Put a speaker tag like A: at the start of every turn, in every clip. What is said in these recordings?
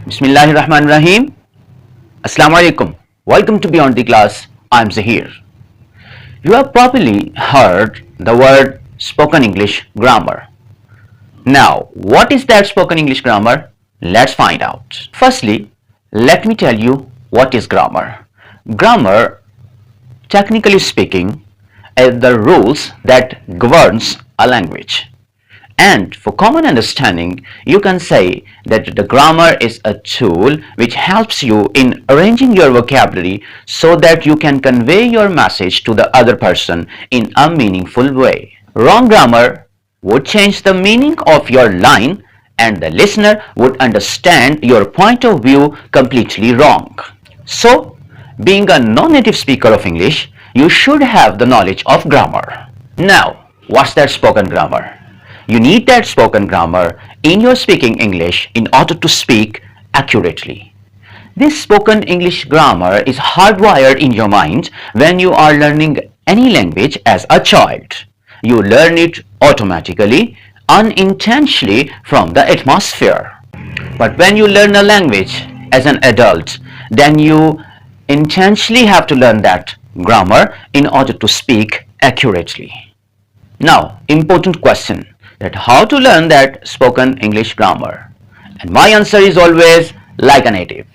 A: Bismillahirrahmanirrahim. Assalamu alaikum. Welcome to Beyond the Class. I'm Zahir. You have probably heard the word spoken English grammar. Now, what is that spoken English grammar? Let's find out. Firstly, let me tell you what is grammar. Grammar, technically speaking, is the rules that governs a language. And for common understanding, you can say that the grammar is a tool which helps you in arranging your vocabulary so that you can convey your message to the other person in a meaningful way. Wrong grammar would change the meaning of your line and the listener would understand your point of view completely wrong. So, being a non-native speaker of English, you should have the knowledge of grammar. Now, what's that spoken grammar? You need that spoken grammar in your speaking English in order to speak accurately. This spoken English grammar is hardwired in your mind when you are learning any language as a child. You learn it automatically, unintentionally from the atmosphere. But when you learn a language as an adult, then you intentionally have to learn that grammar in order to speak accurately. Now, important question, that how to learn that spoken English grammar? And my answer is always like a native.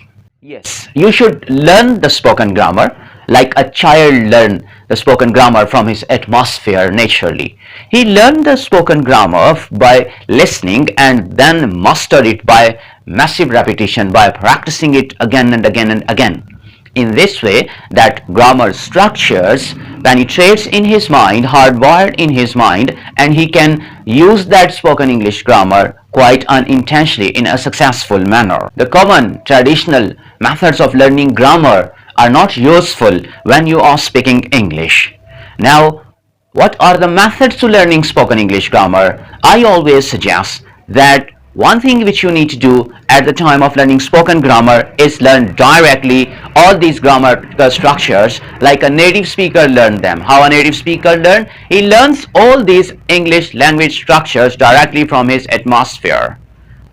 A: Yes, you should learn the spoken grammar like a child learn the spoken grammar from his atmosphere naturally. He learned the spoken grammar by listening and then mastered it by massive repetition, by practicing it again and again and again. In this way, that grammar structures penetrates in his mind, hardwired in his mind, and he can use that spoken English grammar quite unintentionally in a successful manner. The common traditional methods of learning grammar are not useful when you are speaking English. Now, what are the methods to learning spoken English grammar? I always suggest that one thing which you need to do at the time of learning spoken grammar is learn directly all these grammatical structures like a native speaker learned them. How a native speaker learn? He learns all these English language structures directly from his atmosphere.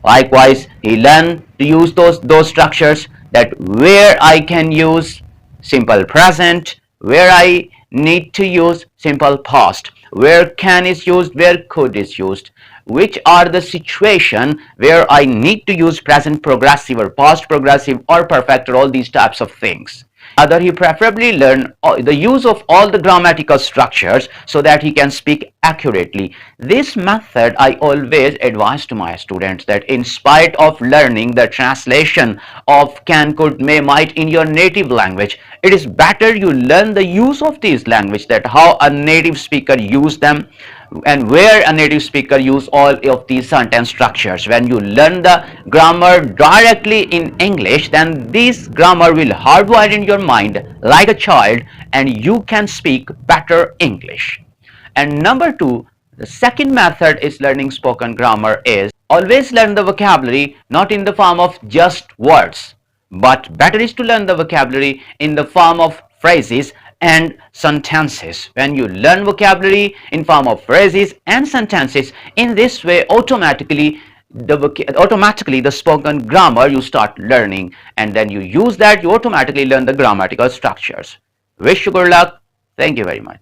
A: Likewise, he learn to use those structures, that where I can use simple present, where I need to use simple past, where can is used, where could is used, which are the situation where I need to use present progressive or past progressive or perfect or all these types of things. Other, he preferably learn the use of all the grammatical structures so that he can speak accurately. This method I always advise to my students, that in spite of learning the translation of can, could, may, might in your native language, it is better you learn the use of these language, that how a native speaker use them and where a native speaker use all of these sentence structures. When you learn the grammar directly in English, then this grammar will hardwire in your mind like a child and you can speak better English. And number two, the second method is learning spoken grammar is always learn the vocabulary not in the form of just words, but better is to learn the vocabulary in the form of phrases and sentences. When you learn vocabulary in form of phrases and sentences, in this way automatically the spoken grammar you start learning, and then you use that, you automatically learn the grammatical structures. Wish you good luck. Thank you very much.